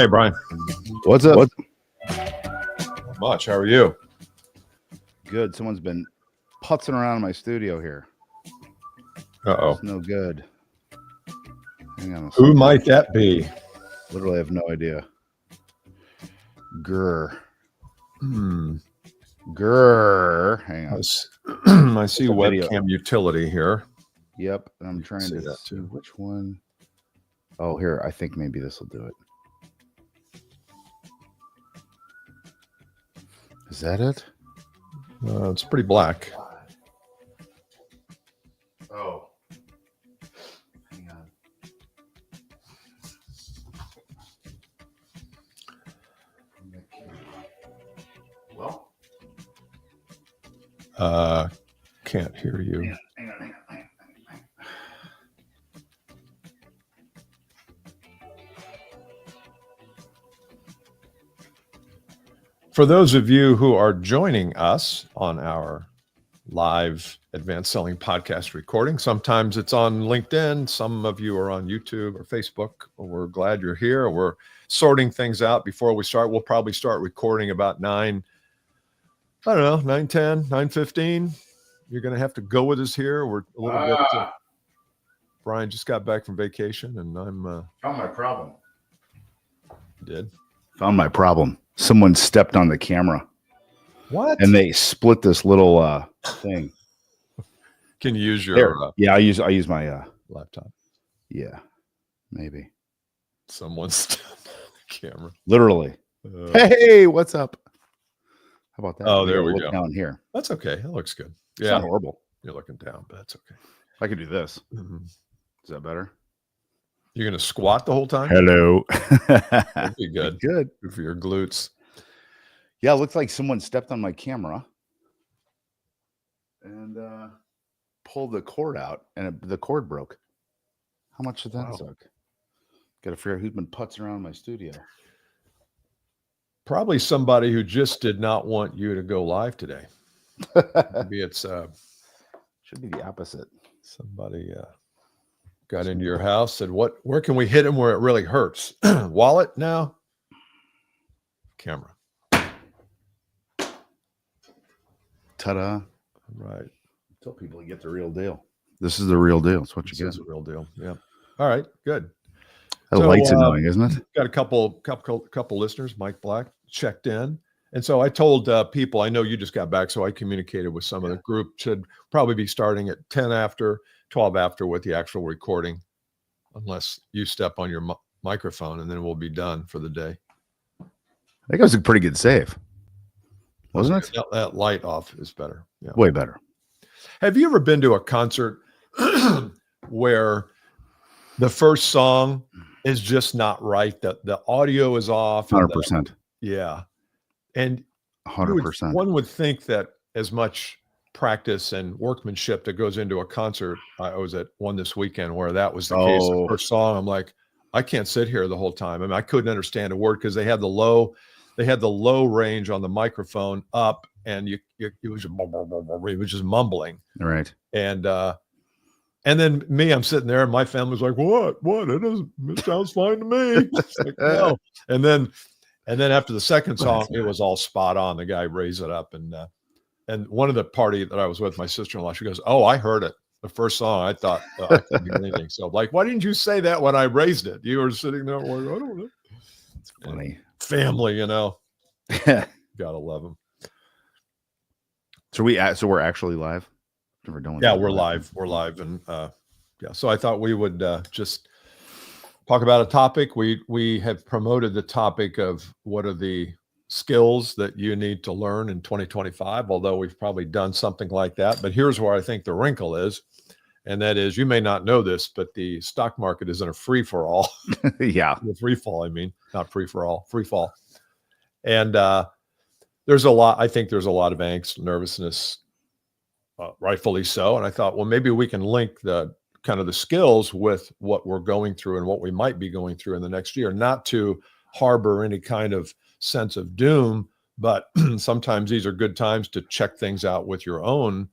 Hey, Brian. What's up? Much. How are you? Good. Someone's been putzing around in my studio here. Uh-oh. It's no good. Hang on a Who second. might that be? Literally have no idea. Grr. Grr. Hang on. I see It's a video. webcam utility here. Yep. And I'm You can trying see to that see too. which one. Oh, here. I think maybe this will do it. Is that it? It's pretty black. Oh. Hang on. Well. Can't hear you. Hang on. For those of you who are joining us on our live advanced selling podcast recording, sometimes it's on LinkedIn. Some of you are on YouTube or Facebook. We're glad you're here. We're sorting things out before we start. We'll probably start recording about 9:10, 9:15. You're going to have to go with us here. We're a little bit. Brian just got back from vacation, and I'm. Found my problem. Did. Found my problem. Someone stepped on the camera. What? And they split this little thing. Can you use your There. Yeah, I use my laptop? yeah, maybe. Someone's stepped on the camera. Literally. Hey, what's up? How about that? Oh, there we look go. Down here. That's okay. It looks good. It's Yeah, not horrible. you're looking down, but that's okay. I could do this. Mhm. Is that better? You're going to squat the whole time? Hello. That'd be good. Good. Good for your glutes. Yeah, it looks like someone stepped on my camera and pulled the cord out, and the cord broke. How much did that Wow. suck? Got to figure out who's been putzing around in my studio. Probably somebody who just did not want you to go live today. Maybe it's Should be the opposite. somebody got into your house, said, where can we hit him where it really hurts? Wallet now? Camera. Ta-da. Right. Tell people to get the real deal. This is the real deal. It's what you This get. is a real deal. Yeah. All right. Good. That So, light's annoying, isn't it? Got a couple listeners. Mike Black checked in, and so I told people, I know you just got back, so I communicated with some of the group. Should probably be starting at 10 after, 12 after with the actual recording, unless you step on your microphone, and then we'll be done for the day. I think it was a pretty good save, wasn't it? That light off is better. Yeah. Way better. Have you ever been to a concert where the first song is just not right? That the audio is off. 100%. Yeah. And 100%. one would think that as much practice and workmanship that goes into a concert. I was at one this weekend where that was the case. The first song, I'm like, I can't sit here the whole time. I mean, I couldn't understand a word because they had the low range on the microphone up, and it was just mumbling. Right. And then me, I'm sitting there, and my family's like, "What? It sounds fine to me." It's like, no. And then after the second song, it was all spot on. The guy raised it up, and one of the party that I was with, my sister-in-law, she goes, "Oh, I heard it. The first song, I thought I couldn't hear anything." So like, why didn't you say that when I raised it? You were sitting there, like, I don't know. It's funny. Family, gotta love them. So we're actually live. Never done with Yeah, that. we're live. We're live, and so I thought we would just talk about a topic. We have promoted the topic of what are the skills that you need to learn in 2025, although we've probably done something like that. But here's where I think the wrinkle is, and that is, you may not know this, but the stock market is in a free for all. Yeah. The free fall, I mean, not free for all, free fall. And there's a lot, I think there's a lot of angst, nervousness, rightfully so. And I thought, well, maybe we can link the kind of the skills with what we're going through and what we might be going through in the next year, not to harbor any kind of sense of doom, but sometimes these are good times to check things out with your own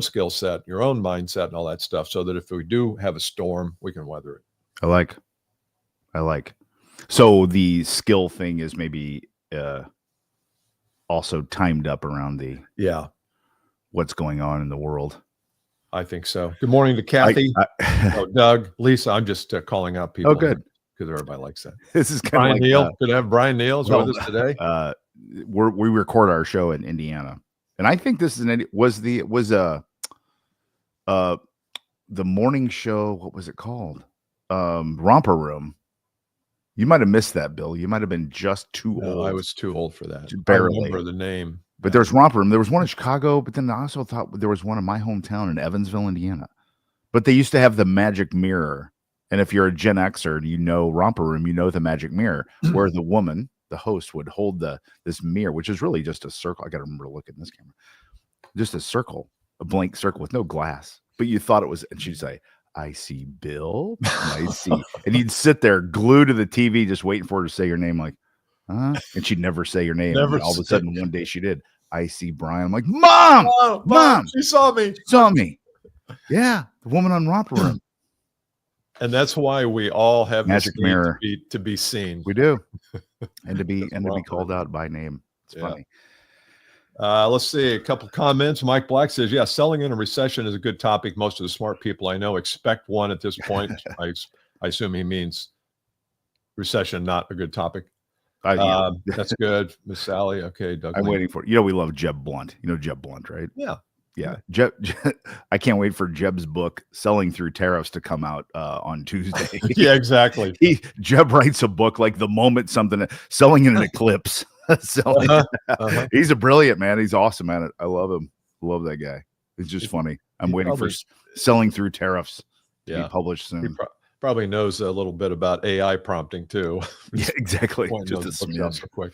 skill set, your own mindset, and all that stuff, so that if we do have a storm, we can weather it. I like. So the skill thing is maybe also timed up around the Yeah, what's going on in the world. I think so. Good morning to Kathy. Oh, Doug, Lisa. I'm just calling out people. Oh, good. Because everybody likes that. This is kind Brian of like Neal. Good to have Brian Neal well, with us today. We record our show in Indiana, and I think this is the morning show. What was it called? Romper Room. You might have missed that, Bill. You might have been just too old. I was too old for that. Barely. I remember the name. But there's Romper Room. There was one in Chicago, but then I also thought there was one in my hometown in Evansville, Indiana. But they used to have the magic mirror. And if you're a Gen Xer, you know Romper Room, you know the magic mirror, where the woman, the host, would hold this mirror, which is really just a circle. I got to remember to look at this camera. Just a circle, a blank circle with no glass. But you thought it was, and she'd say, I see Bill, and I see. And you'd sit there glued to the TV just waiting for her to say your name, like, huh? And she'd never say your name. Never and all of a sudden, one day she did. I see Brian. I'm like, Mom! Oh, Mom! She saw me. Saw me. Yeah, the woman on Romper Room. And that's why we all have Magic this mirror to be seen. We do. And to be called out by name. It's funny. Let's see a couple comments. Mike Black says, yeah, selling in a recession is a good topic. Most of the smart people I know expect one at this point. I assume he means recession, not a good topic. That's good. Miss Sally. Okay, Doug. I'm waiting for it. We love Jeb Blunt. You know Jeb Blunt, right? Yeah. Yeah. Jeb, I can't wait for Jeb's book, Selling Through Tariffs, to come out on Tuesday. Yeah, exactly. Jeb writes a book like the moment selling in an eclipse. He's a brilliant man. He's awesome at it. I love him. Love that guy. It's just funny. I'm waiting for Selling Through Tariffs to be published soon. He probably knows a little bit about AI prompting too. Yeah, exactly. Just a smidge. So quick.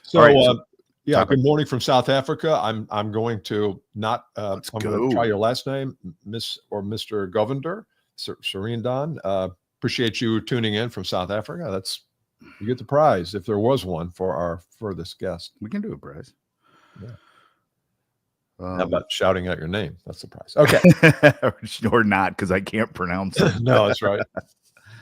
So, yeah. Good morning from South Africa. I'm going to not. I'm going to try your last name, Miss or Mr. Govender, Serindon. Appreciate you tuning in from South Africa. You get the prize if there was one for our furthest guest. We can do a prize. Yeah. How about shouting out your name? That's the prize. Okay. Or not, because I can't pronounce it. No, that's right.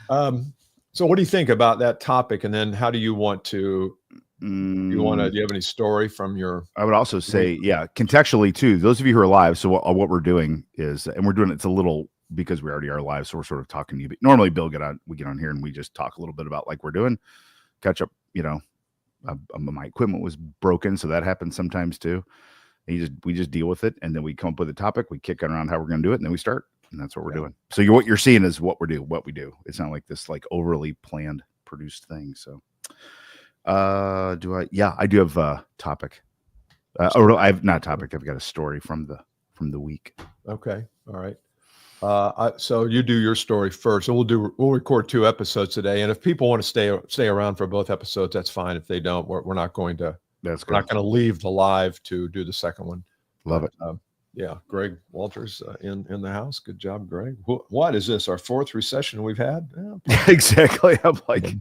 So what do you think about that topic? And then how do you want to, do you have any story from your? I would also say, contextually too, those of you who are live. So what we're doing is, and we're doing, it's a little, because we already are live. So we're sort of talking to you, but normally we get on here and we just talk a little bit about like we're doing, catch up, my equipment was broken. So that happens sometimes too. And we just deal with it. And then we come up with a topic, we kick it around how we're going to do it. And then we start, and that's what we're doing. So what you're seeing is what we do. It's not like this, like overly planned, produced thing. So, I do have a topic. I've not a topic. I've got a story from the week. Okay. All right. So you do your story first, and we'll record 2 episodes today. And if people want to stay around for both episodes, that's fine. If they don't, we're not going to. We're not going to leave the live to do the second one. Love it. Yeah, Greg Walters in the house. Good job, Greg. What is this? Our 4th recession we've had? Yeah. Exactly. I'm like,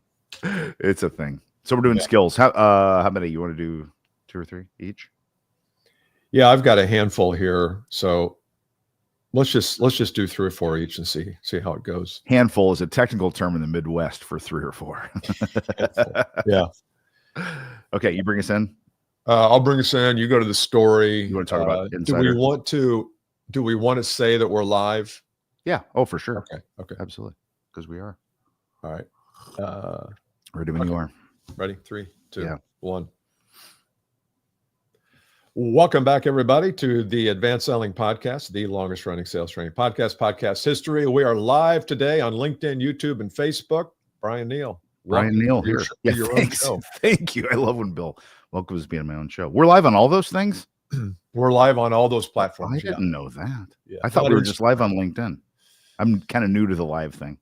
it's a thing. So we're doing skills. How many you want to do? 2 or 3 each? Yeah, I've got a handful here. So let's just do 3 or 4 each and see how it goes. Handful is a technical term in the Midwest for 3 or 4. Yeah. Okay, you bring us in. I'll bring us in. You go to the story. You want to talk about Insider? Do we want to say that we're live? Yeah. Oh, for sure. Okay. Absolutely. Because we are. All right. Ready when you are. Ready? 3, 2, 1. Welcome back, everybody, to the Advanced Selling Podcast, the longest running sales training podcast history. We are live today on LinkedIn, YouTube, and Facebook. Brian Neal. Brian Neal here. Thanks. Thank you. I love when Bill welcomes to being on my own show. We're live on all those things? We're live on all those platforms. I didn't know that. Yeah. I thought we were just live on LinkedIn. I'm kind of new to the live thing.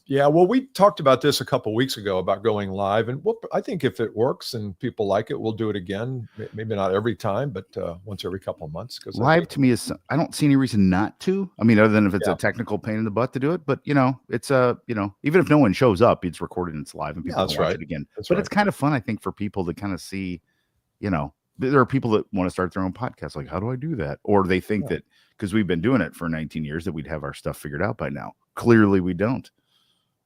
Yeah, well, we talked about this a couple of weeks ago about going live, and I think if it works and people like it, we'll do it again. Maybe not every time, but once every couple of months. Because live to me is, I don't see any reason not to. I mean, other than if it's a technical pain in the butt to do it, but it's even if no one shows up, it's recorded and it's live, and people can watch it again. But it's kind of fun, I think, for people to kind of see. There are people that want to start their own podcast. Like, how do I do that? Or they think that because we've been doing it for 19 years that we'd have our stuff figured out by now. Clearly, we don't.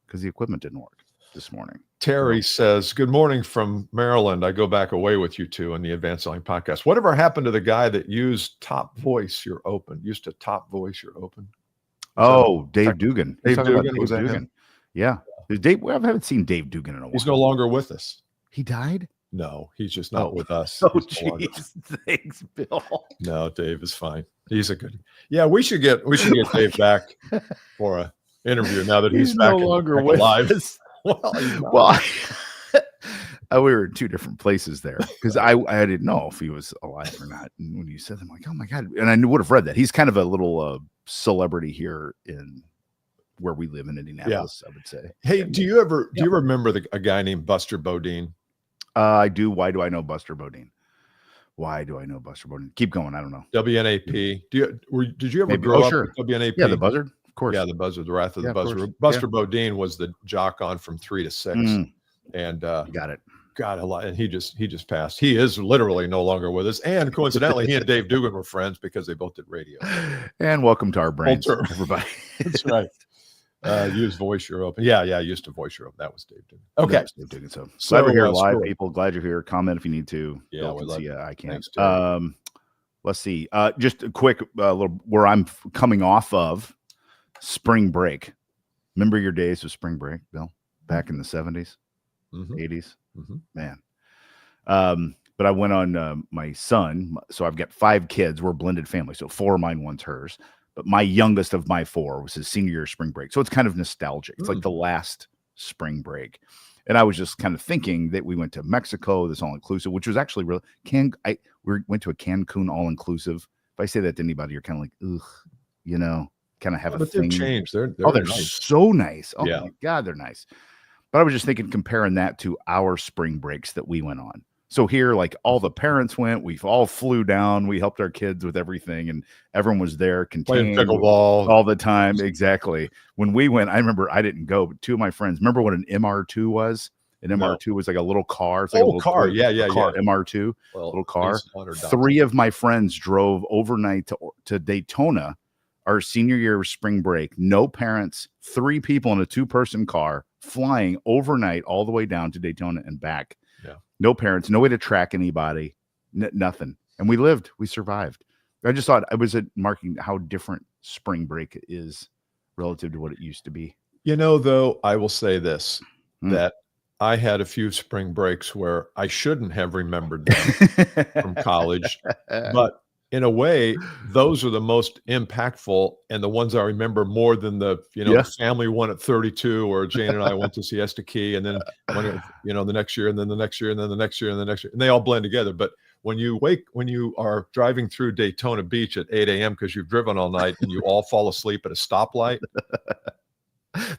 Because the equipment didn't work. this morning. Terry says, good morning from Maryland. I go back away with you two in the Advanced Selling Podcast. Whatever happened to the guy that used Top Voice, You're Open? Used to Top Voice, You're Open. Dave Dugan. Dave Talking about Dugan, was that him? Yeah. Dave, I haven't seen Dave Dugan in a while. He's no longer with us. He died? No, he's just not with us. Oh, He's no longer- jeez. Thanks, Bill. No, Dave is fine. He's a good. Yeah, we should get Dave back for a interview now that he's back no longer with alive. us. Well, we were in two different places there because I didn't know if he was alive or not. And when you said that, I'm like, oh my God. And I would have read that. He's kind of a little celebrity here in where we live in Indianapolis, I would say. Hey, do you remember a guy named Buster Bodine? I do. Why do I know Buster Bodine? Keep going. I don't know. WNAP. Did you ever Maybe. grow up Sure. with WNAP? Yeah, the Buzzard. Of course. Yeah, the Buzzard, the Wrath of Yeah, the of Buzzard. course. Buster Bodine was the jock on from 3 to 6. And Got it. God, a lot. And he just passed. He is literally no longer with us. And coincidentally, he and Dave Dugan were friends because they both did radio. And welcome to our brains, Culture. everybody. That's right. Use Voice You're Open. Yeah, used to Voice You're Open. That was Dave Dugan. Okay. That was Dave Dugan. So glad we're here live, people. Glad you're here. Comment if you need to. Yeah, Bill we can love see you. I can. Thanks, Terry. Let's see. Just a quick little where I'm coming off of spring break. Remember your days of spring break, Bill? Back in the 70s, 80s? Man. But I went on my son. So I've got 5 kids. We're a blended family. So 4 of mine, 1's hers. But my youngest of my 4 was his senior year spring break. So it's kind of nostalgic. It's like the last spring break. And I was just kind of thinking that we went to Mexico, this all-inclusive, which was actually real. We went to a Cancun all-inclusive. If I say that to anybody, you're kind of like, ugh, kind of have a but thing. they've changed. They're nice. So nice. Oh Yeah. my God, they're nice. But I was just thinking, comparing that to our spring breaks that we went on. So here, like all the parents went, we all flew down, we helped our kids with everything, and everyone was there, Playing contained pickleball all the time. Exactly. When we went, I remember I didn't go, but 2 of my friends, remember what an MR2 was? An MR2 was like a little car. It's like a little car. Yeah. MR2, Well, little car. Lisa Hunter Dunn. 3 of my friends drove overnight to Daytona, our senior year of spring break. No parents, 3 people in a 2-person car flying overnight all the way down to Daytona and back. Yeah. No parents, no way to track anybody, nothing. And we survived. I just thought I was marking how different spring break is relative to what it used to be. Though, I will say this, that I had a few spring breaks where I shouldn't have remembered them from college, but in a way, those are the most impactful and the ones I remember more than the family one at 32, or Jane and I went to Siesta Key, and then the next year, and then the next year, and then the next year, and the next year, and they all blend together. But when you are driving through Daytona Beach at 8 a.m. because you've driven all night and you all fall asleep at a stoplight,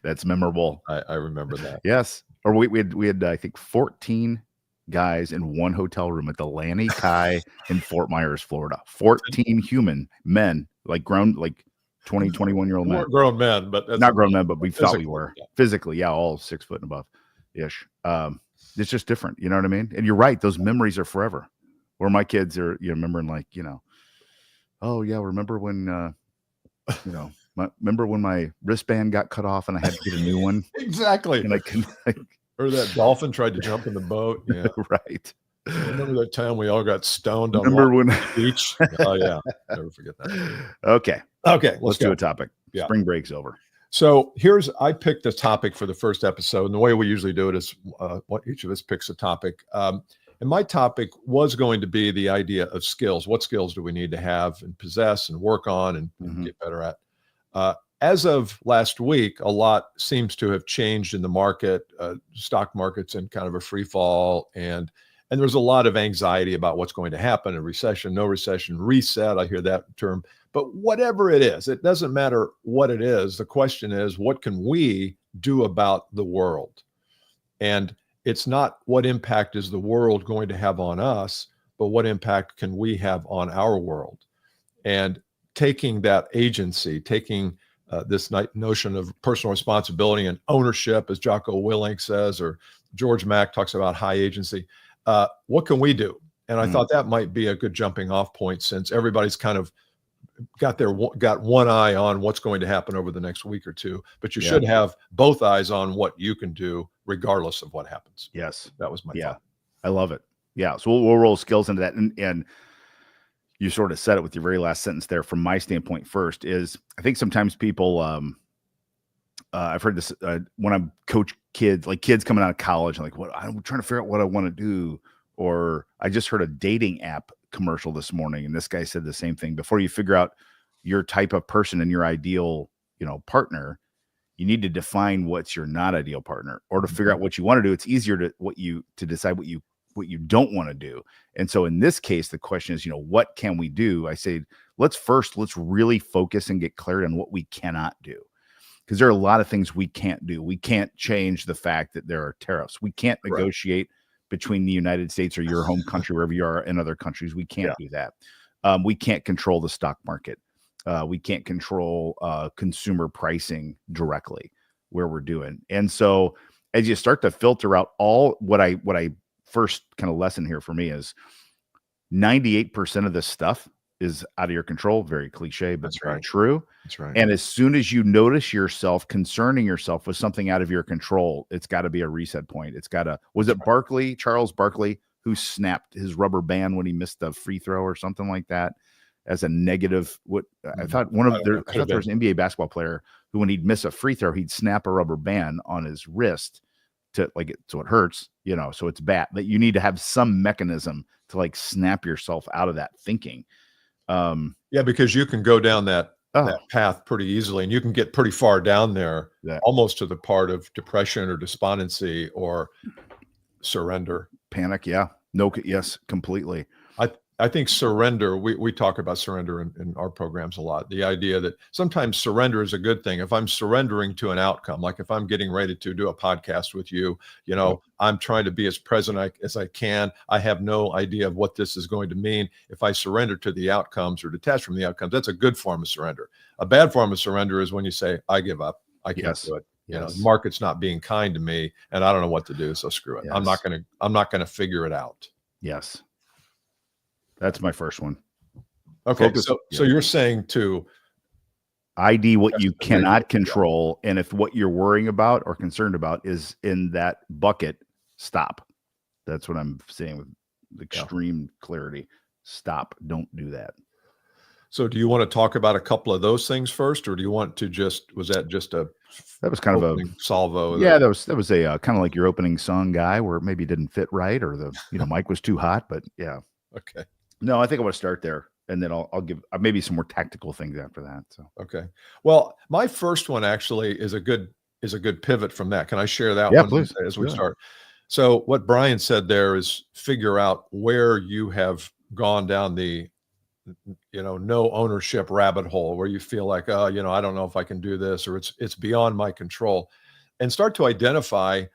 that's memorable. I remember that. Yes. Or we had I think 14 guys in one hotel room at the Lanny Kai in Fort Myers, Florida. 14 human men, like grown, like 20, 21-year-old men. Grown men, but not grown men, but we thought we were. Yeah. Physically, yeah, all 6 foot and above ish. It's just different, you know what I mean? And you're right, those memories are forever. Where my kids are, remembering like, oh yeah, remember when remember when my wristband got cut off and I had to get a new one? Exactly. And I can or that dolphin tried to jump in the boat. Yeah. Right. Remember that time we all got stoned on the beach? Oh yeah. Never forget that. Okay. Let's do a topic. Yeah. Spring break's over. So I picked a topic for the first episode. And the way we usually do it is each of us picks a topic. And my topic was going to be the idea of skills. What skills do we need to have and possess and work on and get better at? As of last week, a lot seems to have changed in the market. Stock market's in kind of a free fall, and there's a lot of anxiety about what's going to happen: a recession, no recession, reset. I hear that term. But whatever it is, it doesn't matter what it is. The question is, what can we do about the world? And it's not what impact is the world going to have on us, but what impact can we have on our world? And taking that agency, taking this notion of personal responsibility and ownership, as Jocko Willink says, or George Mack talks about high agency. What can we do? And I thought that might be a good jumping off point, since everybody's kind of got one eye on what's going to happen over the next week or two, but you Yeah. should have both eyes on what you can do regardless of what happens. Yes. That was my Yeah. thought. I love it. Yeah. So we'll roll skills into that. And you sort of said it with your very last sentence there. From my standpoint, first is I think sometimes people, I've heard this when I'm coach kids, like kids coming out of college, like I'm trying to figure out what I want to do. Or I just heard a dating app commercial this morning, and this guy said the same thing. Before you figure out your type of person and your ideal, partner, you need to define what's your not ideal partner, or to figure out what you want to do. It's easier to decide what you don't want to do. And so in this case, the question is, what can we do? I say, let's really focus and get clarity on what we cannot do. Because there are a lot of things we can't do. We can't change the fact that there are tariffs. We can't negotiate between the United States or your home country, wherever you are, and other countries. We can't do that. We can't control the stock market. We can't control consumer pricing directly where we're doing. And so as you start to filter out all what I first kind of lesson here for me is 98% of this stuff is out of your control. Very cliche, but That's very right. true. That's right. And as soon as you notice yourself concerning yourself with something out of your control, it's got to be a reset point. Was it Charles Barkley, who snapped his rubber band when he missed a free throw or something like that as a negative? I thought there was an NBA basketball player who, when he'd miss a free throw, he'd snap a rubber band on his wrist so it hurts, so it's bad. That you need to have some mechanism to snap yourself out of that thinking. Because you can go down that path pretty easily, and you can get pretty far down there, almost to the part of depression or despondency or surrender. Panic. Yeah. No. Yes, completely. I think surrender, we talk about surrender in our programs a lot. The idea that sometimes surrender is a good thing. If I'm surrendering to an outcome, like if I'm getting ready to do a podcast with you, I'm trying to be as present as I can. I have no idea of what this is going to mean. If I surrender to the outcomes or detach from the outcomes, that's a good form of surrender. A bad form of surrender is when you say, I give up. I can't do it. The market's not being kind to me, and I don't know what to do, so screw it. Yes. I'm not gonna figure it out. Yes. That's my first one. Okay. So you're saying to ID what you cannot control. And if what you're worrying about or concerned about is in that bucket, stop. That's what I'm saying with extreme clarity. Stop. Don't do that. So do you want to talk about a couple of those things first, or do you want to that was kind of a salvo? Yeah, that was a kind of like your opening song guy, where maybe it didn't fit right, or the mic was too hot, but yeah. Okay. No, I think I want to start there, and then I'll give maybe some more tactical things after that. So okay. Well, my first one actually is a good pivot from that. Can I share that one? Please. As we start? So what Brian said there is figure out where you have gone down the no ownership rabbit hole, where you feel like, I don't know if I can do this, or it's beyond my control, and start to identify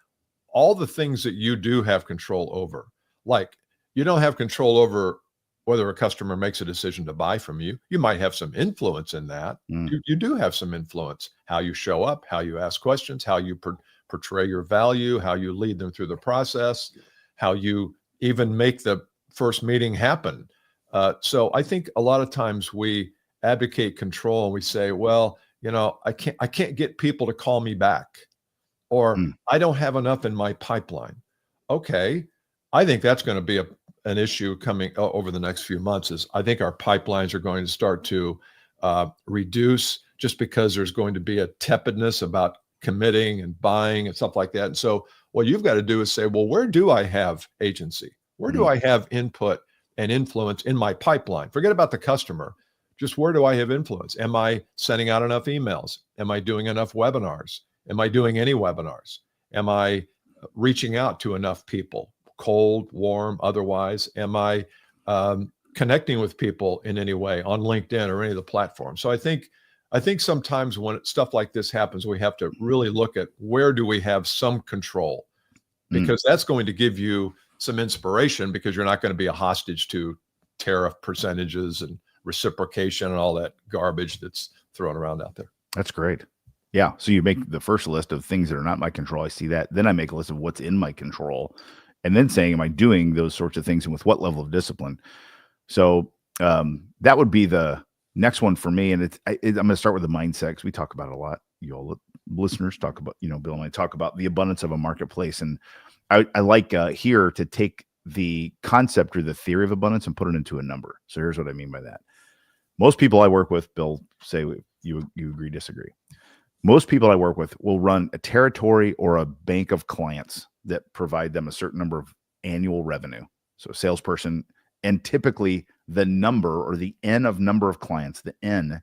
all the things that you do have control over. Like, you don't have control over whether a customer makes a decision to buy from you. You might have some influence in that. You do have some influence, how you show up, how you ask questions, how you portray your value, how you lead them through the process, how you even make the first meeting happen. So I think a lot of times we advocate control and we say, well, I can't get people to call me back, or I don't have enough in my pipeline. Okay. I think that's going to be an issue coming over the next few months. Is I think our pipelines are going to start to reduce, just because there's going to be a tepidness about committing and buying and stuff like that. And so what you've got to do is say, well, where do I have agency? Where do I have input and influence in my pipeline? Forget about the customer. Just where do I have influence? Am I sending out enough emails? Am I doing enough webinars? Am I doing any webinars? Am I reaching out to enough people? Cold, warm, otherwise? Am I connecting with people in any way on LinkedIn or any of the platforms? So I think sometimes when stuff like this happens, we have to really look at where do we have some control, because that's going to give you some inspiration, because you're not going to be a hostage to tariff percentages and reciprocation and all that garbage that's thrown around out there. That's great. Yeah. So you make the first list of things that are not my control. I see that. Then I make a list of what's in my control, and then saying, am I doing those sorts of things, and with what level of discipline? So that would be the Next one for me, and I'm going to start with the mindset because we talk about it a lot. You all listeners talk about, Bill and I talk about the abundance of a marketplace, and I like here to take the concept or the theory of abundance and put it into a number. So here's what I mean by that. Most people I work with, Bill, say you agree, disagree. Most people I work with will run a territory or a bank of clients that provide them a certain number of annual revenue. So a salesperson, and typically the number or the N of number of clients, the N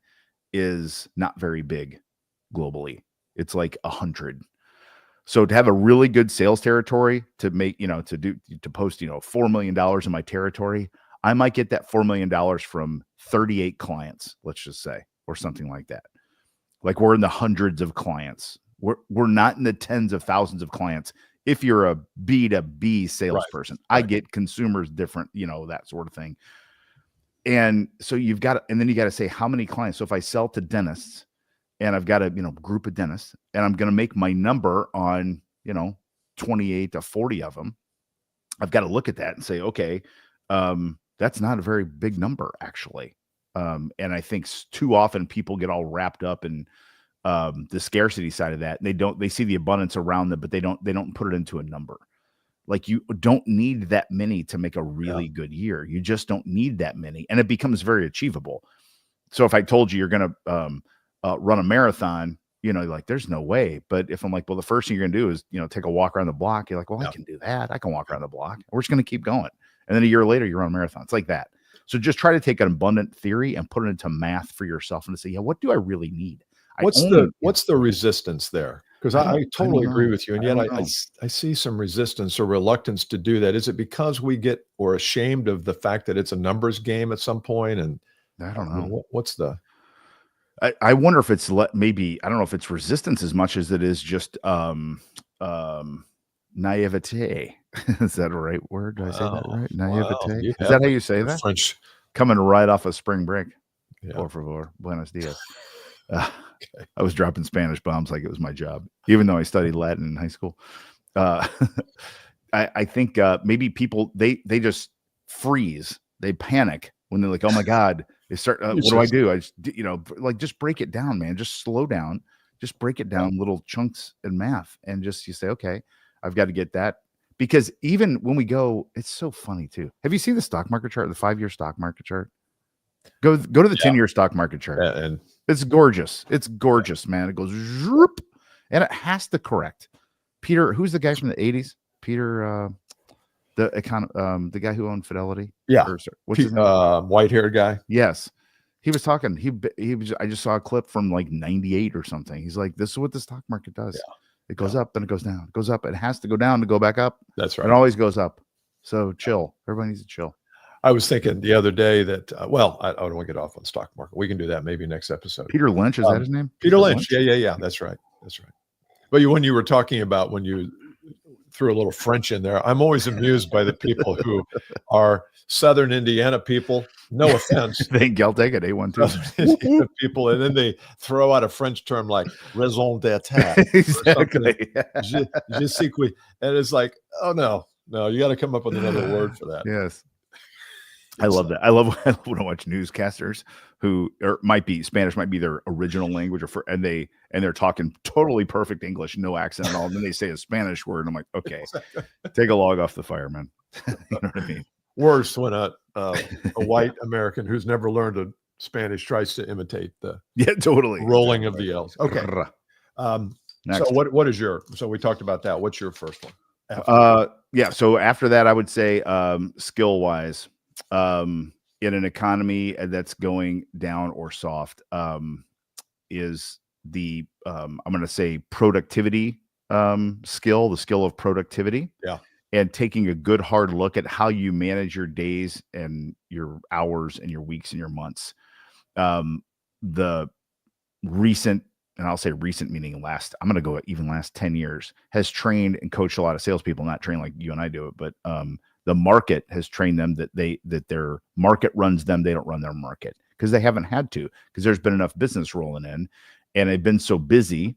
is not very big globally. It's like 100. So to have a really good sales territory to make, to post, $4 million in my territory, I might get that $4 million from 38 clients, let's just say, or something like that. Like we're in the hundreds of clients. We're not in the tens of thousands of clients. If you're a B2B salesperson, right. I get consumers different, that sort of thing. And so then you got to say how many clients. So if I sell to dentists and I've got a, group of dentists and I'm going to make my number on, 28 to 40 of them, I've got to look at that and say, okay, that's not a very big number actually. And I think too often people get all wrapped up in the scarcity side of that. They see the abundance around them, but they don't put it into a number. Like you don't need that many to make a really good year. You just don't need that many. And it becomes very achievable. So if I told you you're going to run a marathon, you're like, there's no way. But if I'm like, well, the first thing you're going to do is, take a walk around the block. You're like, well, I can do that. I can walk around the block. We're just going to keep going. And then a year later, you run a marathon. It's like that. So just try to take an abundant theory and put it into math for yourself and say, what do I really need? What's the resistance there? Because I totally agree with you. And yet I see some resistance or reluctance to do that. Is it because we get or ashamed of the fact that it's a numbers game at some point? And I don't know. What's the... I wonder if it's maybe, I don't know if it's resistance as much as it is just naivete. Is that a right word? Do I say that right? Naivete. Wow. Is that how you say that? French. Coming right off of spring break. Por favor. Buenos dias. Okay. I was dropping Spanish bombs like it was my job, even though I studied Latin in high school. I think maybe people, they just freeze. They panic when they're like, oh my God, they start, what do I do? I just, just break it down, man. Just slow down. Just break it down little chunks in math. And you say, okay, I've got to get that. Because even when we go, it's so funny too. Have you seen the stock market chart, the 5-year stock market chart? Go to the 10-year stock market chart. And it's gorgeous. It's gorgeous, man. It goes zoop, and it has to correct. Peter, who's the guy from the 80s? Peter, the guy who owned Fidelity. Yeah. What's his name? White-haired guy. Yes. He was talking. I just saw a clip from like 98 or something. He's like, this is what the stock market does. Yeah. It goes up, then it goes down. It goes up. It has to go down to go back up. That's right. It always goes up. So chill. Everybody needs to chill. I was thinking the other day that, I don't want to get off on stock market. We can do that maybe next episode. Peter Lynch, is that his name? Peter Lynch. Yeah. That's right. But when you were talking about when you threw a little French in there, I'm always amused by the people who are Southern Indiana people. No offense. They think I'll take it. A1, people, and then they throw out a French term like raison d'être. Exactly. Je sais quoi. And it's like, oh no, you got to come up with another word for that. Yes. I love that. I love when I watch newscasters who Spanish might be their original language, and they're talking totally perfect English, no accent at all. And then they say a Spanish word, and I'm like, okay, take a log off the fire, man. You know what I mean? Worse when a white American who's never learned Spanish tries to imitate the rolling of the L's. Okay. So what is so we talked about that. What's your first one? So after that, I would say skill wise. In an economy that's going down or soft, is the I'm going to say productivity skill, the skill of productivity. Yeah. And taking a good hard look at how you manage your days and your hours and your weeks and your months. The recent, and I'll say recent meaning I'm going to go even last 10 years, has trained and coached a lot of salespeople, not trained like you and I do it, but the market has trained them that their market runs them. They don't run their market because they haven't had to, because there's been enough business rolling in and they've been so busy.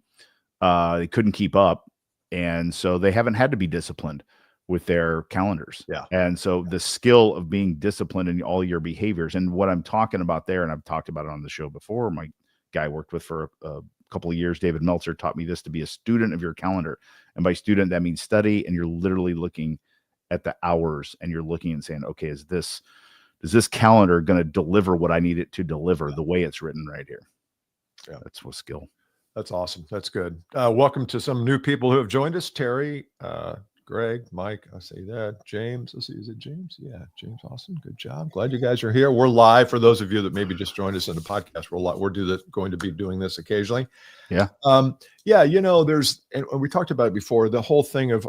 They couldn't keep up. And so they haven't had to be disciplined. with their calendars. Yeah. And so the skill of being disciplined in all your behaviors, and what I'm talking about there, and I've talked about it on the show before, my guy I worked with for a couple of years, David Meltzer, taught me this, to be a student of your calendar. And by student, that means study, and you're literally looking at the hours, and you're looking and saying, okay, is this calendar going to deliver what I need it to deliver the way it's written right here? Yeah. That's what skill. That's awesome. That's good. Welcome to some new people who have joined us. Terry, Greg, Mike, I say that. James, let's see, is it James? Yeah, James Austin. Good job. Glad you guys are here. We're live. For those of you that maybe just joined us in the podcast, we're going to be doing this occasionally. Yeah. Yeah, there's, and we talked about it before, the whole thing of,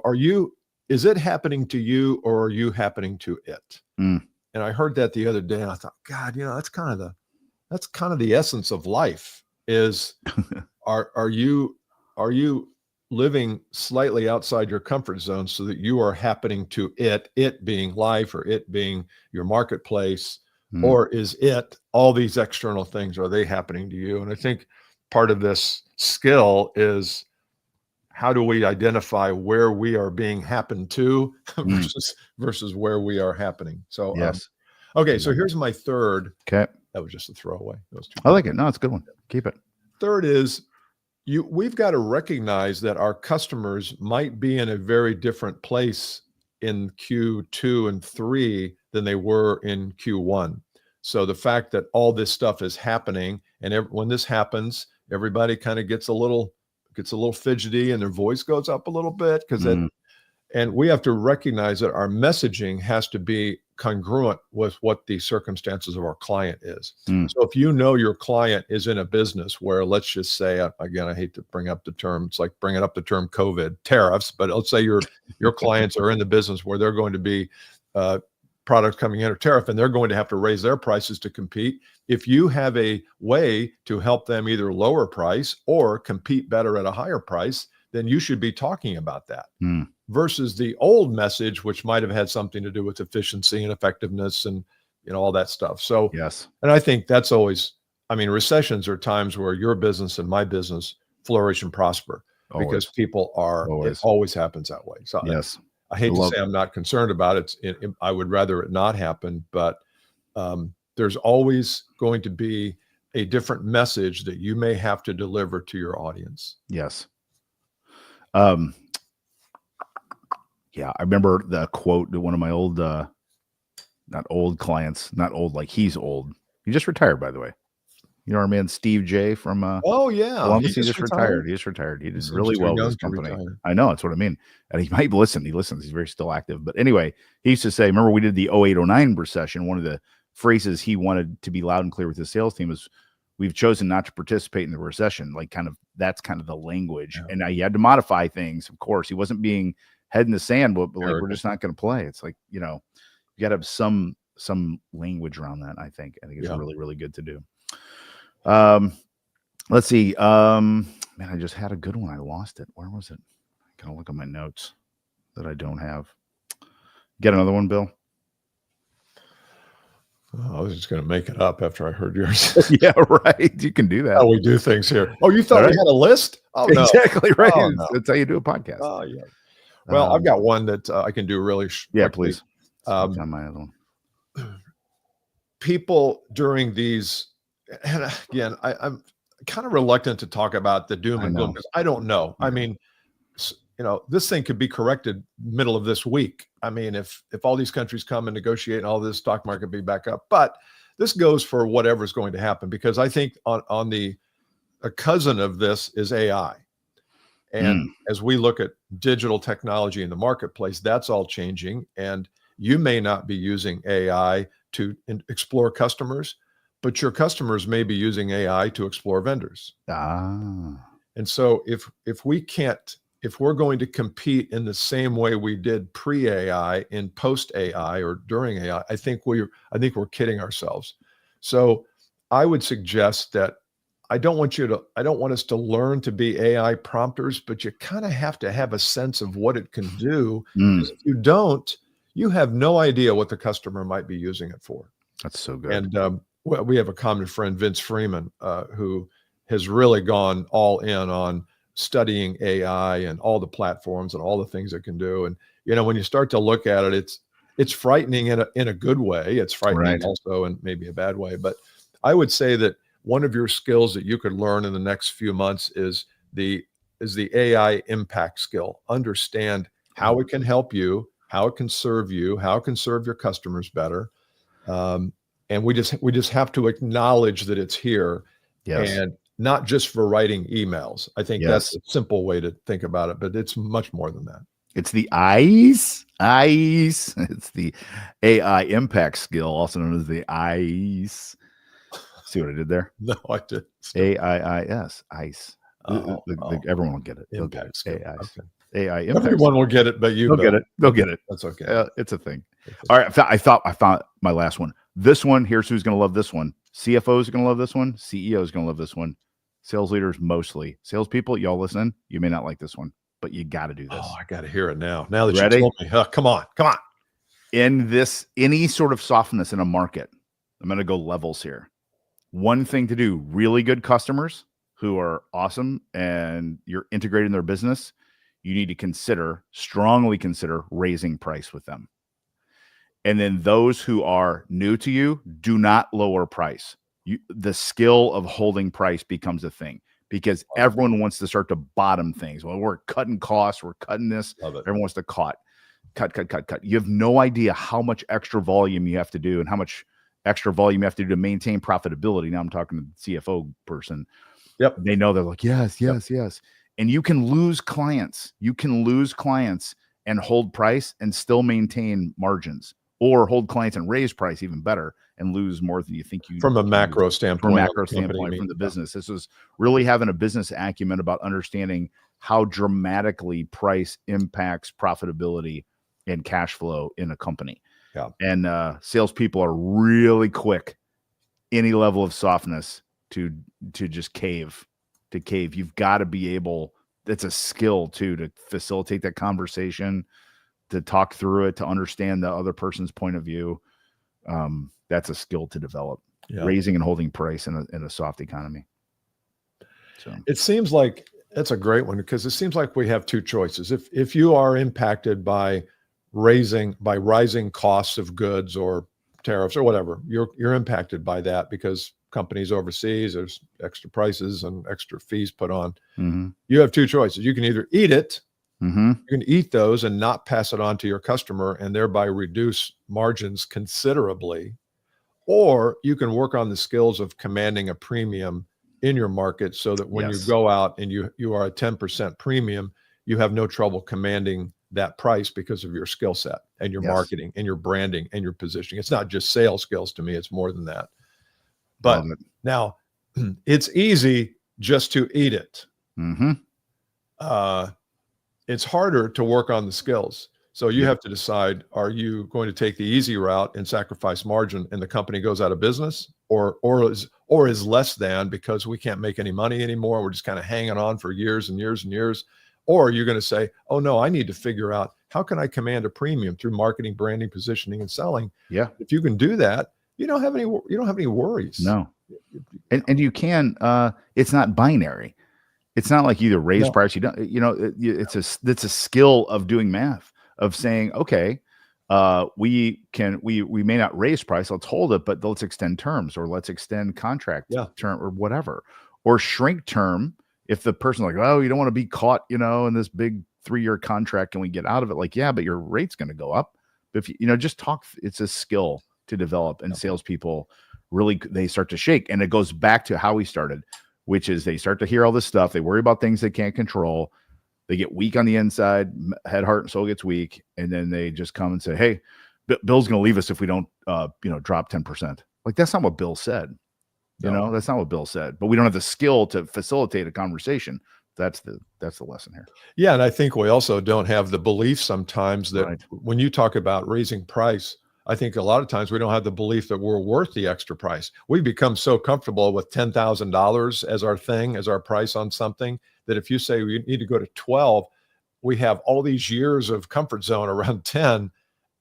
is it happening to you, or are you happening to it? Mm. And I heard that the other day, and I thought, God, that's kind of the essence of life is, are you living slightly outside your comfort zone so that you are happening to it being life, or it being your marketplace, or is it all these external things, are they happening to you? And I think part of this skill is, how do we identify where we are being happened to versus where we are happening? So, yes. Okay. So here's my third. Okay. That was just a throwaway. Those two. I like it. No, it's a good one. Keep it. Third is, we've got to recognize that our customers might be in a very different place in Q2 and 3 than they were in Q1. So the fact that all this stuff is happening, and when this happens, everybody kind of gets a little fidgety, and their voice goes up a little bit, and we have to recognize that our messaging has to be congruent with what the circumstances of our client is. So if your client is in a business where, let's just say, again, I hate to bring up the term, it's like bringing up the term COVID tariffs, but let's say your clients are in the business where they're going to be products coming under tariff, and they're going to have to raise their prices to compete. If you have a way to help them either lower price or compete better at a higher price, then you should be talking about that. Versus the old message, which might have had something to do with efficiency and effectiveness and all that stuff. So yes, and I think that's always, recessions are times where your business and my business flourish and prosper, because people are. It always happens that way. So yes, I hate to say I'm not concerned about it. I would rather it not happen, but there's always going to be a different message that you may have to deliver to your audience. Yes. Yeah, I remember the quote that one of my old, not old clients, not old like he's old. He just retired, by the way. You know our man Steve J from oh yeah, Columbus. He just retired. He just retired. He did really well with his company. I know, that's what I mean. And he might listen. He listens. He's very still active. But anyway, he used to say, remember we did the 08-09 recession. One of the phrases he wanted to be loud and clear with his sales team is, we've chosen not to participate in the recession. Like that's kind of the language. Yeah. And now he had to modify things. Of course, he wasn't being head in the sand, but like, we're just not going to play. It's like, you got to have some language around that. I think it's really, really good to do. Let's see. Man, I just had a good one. I lost it. Where was it? I gotta look at my notes that I don't have. Get another one, Bill. I was just going to make it up after I heard yours. Yeah, right. You can do that. How we do things here. Oh, you thought we had a list? Oh, no. Exactly right. Oh, no. That's how you do a podcast. Oh, yeah. Well, I've got one that I can do really. Yeah, please. On my other one. People during these, and again, I'm kind of reluctant to talk about the doom and gloom because I don't know. I mean, this thing could be corrected middle of this week. I mean, if all these countries come and negotiate and all this, stock market be back up, but this goes for whatever's going to happen, because I think a cousin of this is AI. And as we look at digital technology in the marketplace, that's all changing. And you may not be using AI to explore customers, but your customers may be using AI to explore vendors. And so if we're going to compete in the same way we did pre-AI and post-AI or during AI, I think we're kidding ourselves. So I would suggest that I don't want us to learn to be AI prompters, but you kind of have to have a sense of what it can do. Because if you don't, you have no idea what the customer might be using it for. That's so good. And we have a common friend, Vince Freeman, who has really gone all in on studying AI and all the platforms and all the things it can do. And when you start to look at it, it's frightening in a good way. It's frightening Right. also in maybe a bad way. But I would say that one of your skills that you could learn in the next few months is the AI impact skill. Understand how it can help you, how it can serve you, how it can serve your customers better. And we just have to acknowledge that it's here, Yes. and not just for writing emails. I think that's Yes. a simple way to think about it, but it's much more than that. It's the ICE. It's the AI impact skill, also known as the ICE. See what I did there? No, I did. AIIS. ICE. Oh, everyone will get it. They'll get impact it. skill. AI. Okay. AI impact. Everyone will get it, but you They'll get it. They'll get it. That's okay. It's a thing. All right. I found my last one. This one, here's who's going to love this one. CFOs are going to love this one. CEOs are going to love this one. Sales leaders, mostly. Salespeople, y'all listen. You may not like this one, but you got to do this. Oh, I got to hear it now. Now that Ready? you told me, come on. In this, any sort of softness in a market, I'm going to go levels here. One thing to do, really good customers who are awesome and you're integrating their business, you need to strongly consider raising price with them. And then those who are new to you, do not lower price. The skill of holding price becomes a thing because everyone wants to start to bottom things. Well, we're cutting costs, we're cutting this. Love it. Everyone wants to cut. You have no idea how much extra volume you have to do and how much extra volume you have to do to maintain profitability. Now I'm talking to the CFO person. Yep. They know, they're like, yes. And you can lose clients. And hold price and still maintain margins, or hold clients and raise price even better and lose more than you think you From a can macro lose. standpoint. From a macro standpoint, from the business. This is really having a business acumen about understanding how dramatically price impacts profitability and cash flow in a company. Yeah. And salespeople are really quick, any level of softness to just cave. You've got to be able, it's a skill too, to facilitate that conversation, to talk through it, to understand the other person's point of view. That's a skill to develop. Yeah. Raising and holding price in a soft economy. So it seems like that's a great one, because it seems like we have two choices. If you are impacted by rising costs of goods or tariffs or whatever, you're impacted by that because companies overseas, there's extra prices and extra fees put on. mm-hmm. You have two choices. You can either eat it, Mm-hmm. you can eat those and not pass it on to your customer and thereby reduce margins considerably, or you can work on the skills of commanding a premium in your market so that when you go out and you are a 10% premium, you have no trouble commanding that price because of your skill set and your marketing and your branding and your positioning. It's not just sales skills to me, it's more than that. But now it's easy just to eat it. Mm-hmm. It's harder to work on the skills. So you have to decide, are you going to take the easy route and sacrifice margin and the company goes out of business, or is less than because we can't make any money anymore. We're just kind of hanging on for years and years and years. Or you're going to say, oh no, I need to figure out how can I command a premium through marketing, branding, positioning, and selling. Yeah. If you can do that, you don't have any worries. No. And you can, it's not binary. It's not like either raise price, it's a skill of doing math, of saying, okay, we may not raise price, let's hold it, but let's extend terms, or let's extend contract term, or whatever, or shrink term. If the person's like, oh, you don't want to be caught, in this big 3-year contract, can we get out of it? Like, yeah, but your rate's going to go up. But if just talk, it's a skill to develop, and salespeople really, they start to shake. And it goes back to how we started, which is they start to hear all this stuff. They worry about things they can't control. They get weak on the inside, head, heart, and soul gets weak. And then they just come and say, hey, Bill's going to leave us if we don't, drop 10%. Like, that's not what Bill said. That's not what Bill said, but we don't have the skill to facilitate a conversation. That's the lesson here. Yeah. And I think we also don't have the belief sometimes that when you talk about raising price, I think a lot of times we don't have the belief that we're worth the extra price. We become so comfortable with $10,000 as our thing, as our price on something, that if you say we need to go to 12, we have all these years of comfort zone around 10.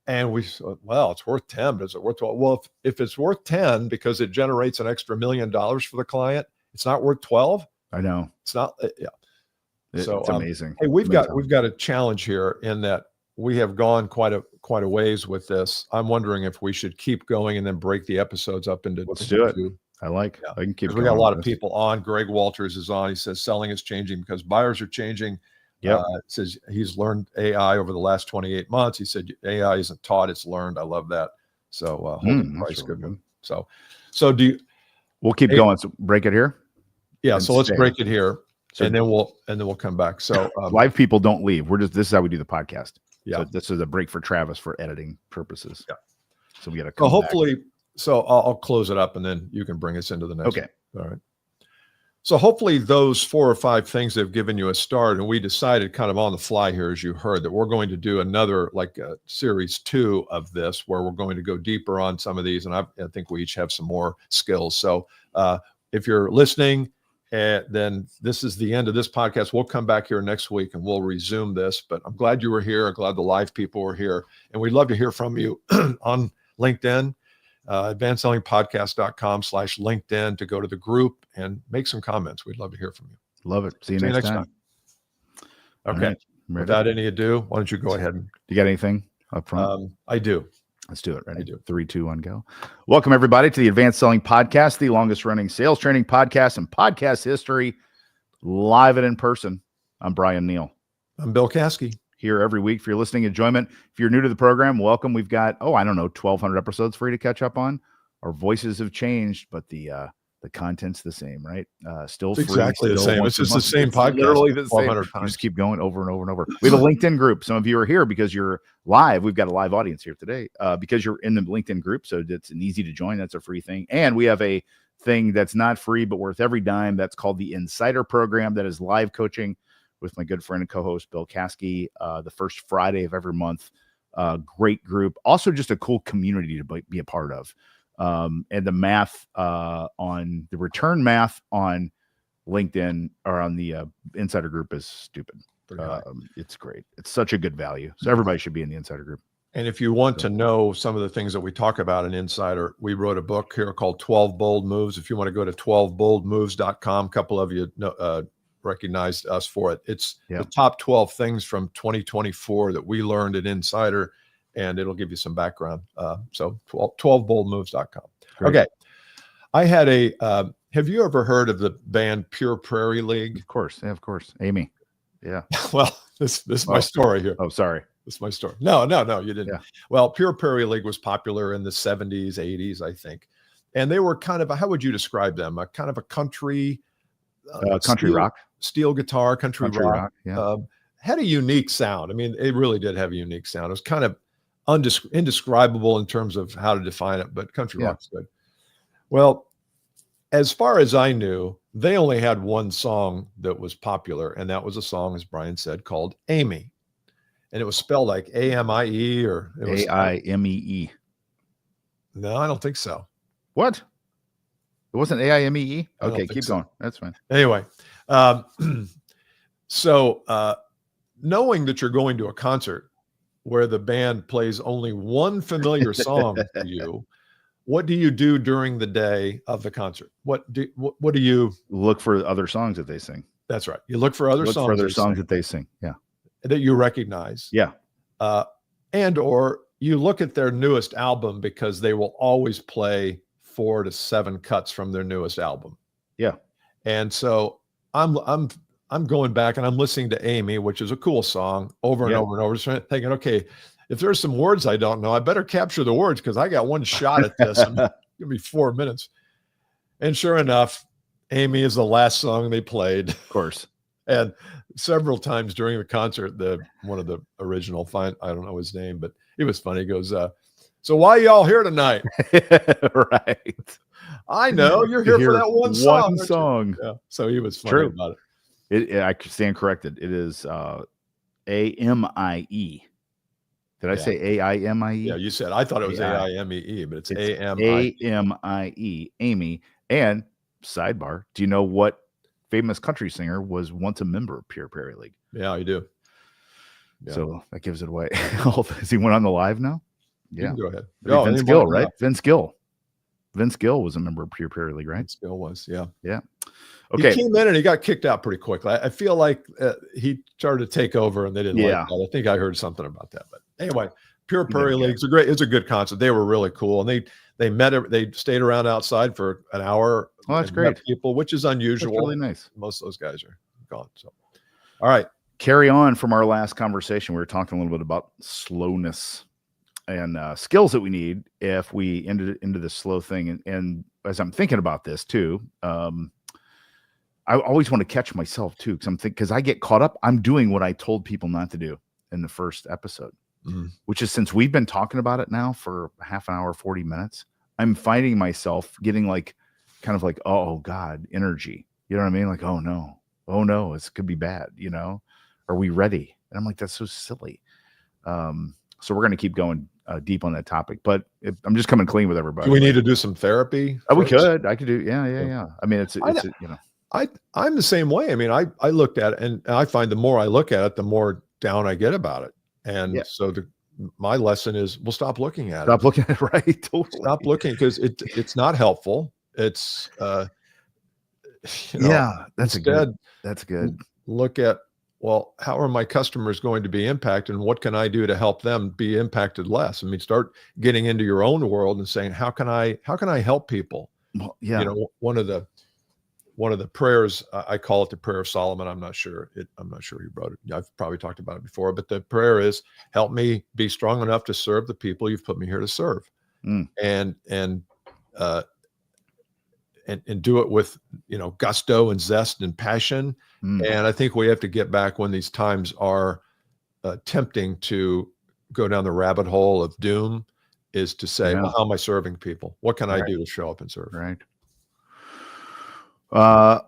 And it's worth 10, but is it worth 12? Well, if it's worth 10 because it generates an extra $1 million for the client, it's not worth 12. I know. It's not. Yeah. It's amazing. Hey, we've got a challenge here in that we have gone quite a ways with this. I'm wondering if we should keep going and then break the episodes up into Let's do it. two. I can keep 'Cause going. we got a lot with of this. people on. Greg Walters is on. He says selling is changing because buyers are changing. Yep. Says he's learned AI over the last 28 months. He said AI isn't taught, it's learned. I love that. So holding that's price, really good good. one. So do you? We'll keep going. So break it here. Yeah. And So let's stay. break it here, So and then we'll come back. So live people don't leave. This is how we do the podcast. Yeah. So this is a break for Travis for editing purposes. Yeah. So we got to so come hopefully, so I'll close it up, and then you can bring us into the next. Okay. All right. So hopefully those 4 or 5 things have given you a start, and we decided kind of on the fly here, as you heard, that we're going to do another like series 2 of this, where we're going to go deeper on some of these, and I think we each have some more skills. So if you're listening, then this is the end of this podcast. We'll come back here next week and we'll resume this. But I'm glad you were here. I'm glad the live people were here, and we'd love to hear from you on LinkedIn. advancedsellingpodcast.com/LinkedIn to go to the group and make some comments. We'd love to hear from you. Love it. See you next time. Okay. Right. Without any ado, why don't you go ahead? You got anything up front? I do. Let's do it. Ready? I do. 3, 2, 1, go. Welcome everybody to the Advanced Selling Podcast, the longest running sales training podcast in podcast history, live and in person. I'm Brian Neal. I'm Bill Caskey. Here every week for your listening enjoyment. If you're new to the program, welcome. We've got, 1,200 episodes for you to catch up on. Our voices have changed, but the content's the same, right? Still It's free, exactly the still same. once It's a just the month. same It's podcast. literally the same. 1,200 You times. just keep going over and over and over. We have a LinkedIn group. Some of you are here because you're live. We've got a live audience here today because you're in the LinkedIn group. So it's an easy to join. That's a free thing. And we have a thing that's not free, but worth every dime. That's called the Insider Program. That is live coaching with my good friend and co-host, Bill Caskey, the first Friday of every month. Great group. Also just a cool community to be a part of. And the math on the return math on LinkedIn or on the Insider group is stupid. It's great. It's such a good value. So everybody should be in the Insider group. And if you want to know some of the things that we talk about in Insider, we wrote a book here called 12 Bold Moves. If you want to go to 12boldmoves.com, a couple of you recognized us for it. It's the top 12 things from 2024 that we learned at Insider, and it'll give you some background. So 12boldmoves.com. Great. Okay. I had have you ever heard of the band Pure Prairie League? Of course. Yeah, of course. Amy. Yeah. Well, this is my story here. Oh, sorry. This is my story. No, you didn't. Yeah. Well, Pure Prairie League was popular in the 70s, 80s, I think. And they were kind of how would you describe them? A kind of a country rock. Steel guitar, country rock. Yeah. Had a unique sound. I mean, it really did have a unique sound. It was kind of indescribable in terms of how to define it, but country rock's good. Well, as far as I knew, they only had one song that was popular, and that was a song, as Brian said, called Amy. And it was spelled like A-M-I-E or it was A-I-M-E-E. No, I don't think so. What? It wasn't A-I-M-E-E? I don't Okay, think keep so. going. That's fine. Anyway, so knowing that you're going to a concert where the band plays only one familiar song to you, what do you do during the day of the concert? What do you look for other songs that they sing? That's right. You look for other songs that they sing. Yeah. That you recognize. Yeah. And or you look at their newest album because they will always play 4 to 7 cuts from their newest album. Yeah. And so I'm going back and I'm listening to Amy, which is a cool song, over and over and over, thinking, okay, if there's some words I don't know, I better capture the words because I got one shot at this. It's gonna be 4 minutes. And sure enough, Amy is the last song they played. Of course. And several times during the concert, one of the original, I don't know his name, but it was funny. He goes, so why y'all here tonight? Right. I know you're here for that one song. Yeah. So he was funny about it. I stand corrected. It is A-M-I-E. Did I say A-I-M-I-E? Yeah, you said. I thought it was A-I-M-E-E, but it's A-M-I-E. A-M-I-E. Amy. And sidebar, do you know what famous country singer was once a member of Pure Prairie League? Yeah, you do. Yeah. So that gives it away. Is he went on the live now? Yeah. You can go ahead. Vince Gill, right? Vince Gill. Vince Gill was a member of Pure Prairie League, right? Still was, yeah. Okay. He came in and he got kicked out pretty quickly. I feel like he started to take over and they didn't like that. I think I heard something about that. But anyway, Pure Prairie League's it's a good concept. They were really cool. And they stayed around outside for an hour. Oh, that's great. People, which is unusual. That's really nice. Most of those guys are gone. So, all right. Carry on from our last conversation. We were talking a little bit about slowness and skills that we need if we ended into this slow thing. And as I'm thinking about this too, I always want to catch myself too, because I get caught up. I'm doing what I told people not to do in the first episode, which is, since we've been talking about it now for half an hour, 40 minutes, I'm finding myself getting kind of like, oh God, energy. You know what I mean? Like, oh no, it could be bad. Are we ready? And I'm like, that's so silly. So we're going to keep going deep on that topic, but I'm just coming clean with everybody. Do we need to do some therapy? We could. I could do. Yeah. I mean, it's I'm the same way. I mean, I looked at it and I find the more I look at it, the more down I get about it. And so my lesson is, we'll stop looking at it. Stop looking at it, right? Totally. Stop looking, because it's not helpful. It's that's good. Look at, well, how are my customers going to be impacted, and what can I do to help them be impacted less? I mean, start getting into your own world and saying, how can I help people? Well, yeah. One of the prayers, I call it the prayer of Solomon. I'm not sure he wrote it. I've probably talked about it before, but the prayer is, help me be strong enough to serve the people you've put me here to serve. And do it with, gusto and zest and passion. And I think we have to get back, when these times are tempting to go down the rabbit hole of doom, is to say, well, how am I serving people? What can I do to show up and serve? Right.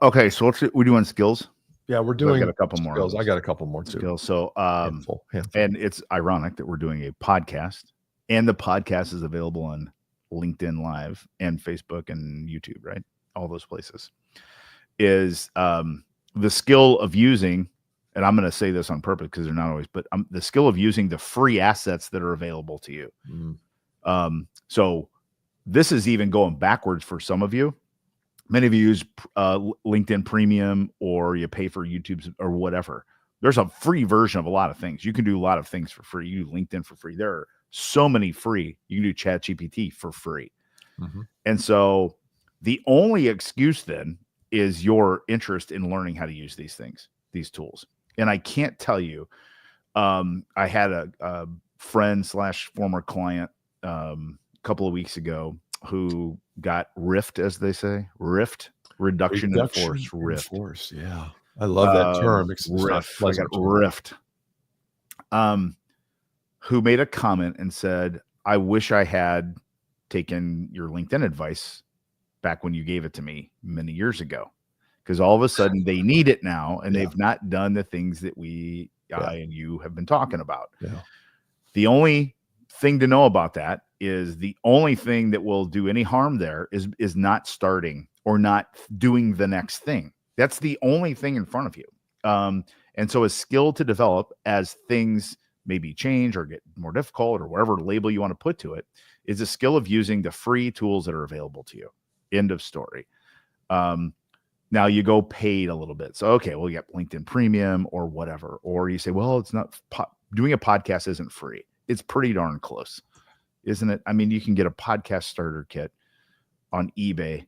Okay. So we're doing skills. Yeah, we're doing. I got a couple more skills. I got a couple more too. Skills. So, handful. And it's ironic that we're doing a podcast, and the podcast is available on LinkedIn Live and Facebook and YouTube, right? All those places. Is the skill of using, and I'm going to say this on purpose because they're not always, but the skill of using the free assets that are available to you. So this is even going backwards for some of you. Many of you use LinkedIn Premium, or you pay for YouTube or whatever. There's a free version of a lot of things. You can do a lot of things for free. You do LinkedIn for free. There are so many free. You can do ChatGPT for free. And so the only excuse then is your interest in learning how to use these things, these tools. And I can't tell you, I had a friend / former client a couple of weeks ago who got RIFT, as they say, reduction in force. Yeah. I love that term. I got RIFT. Who made a comment and said, I wish I had taken your LinkedIn advice back when you gave it to me many years ago, because all of a sudden they need it now, and they've not done the things that I and you have been talking about. The only thing to know about that is the only thing that will do any harm there is not starting or not doing the next thing. That's the only thing in front of you. And so a skill to develop as things maybe change or get more difficult, or whatever label you want to put to it, is a skill of using the free tools that are available to you. End of story. Now you go paid a little bit. So, okay, well, you got LinkedIn Premium or whatever. Or you say, well, it's not, doing a podcast isn't free. It's pretty darn close, isn't it? I mean, you can get a podcast starter kit on eBay,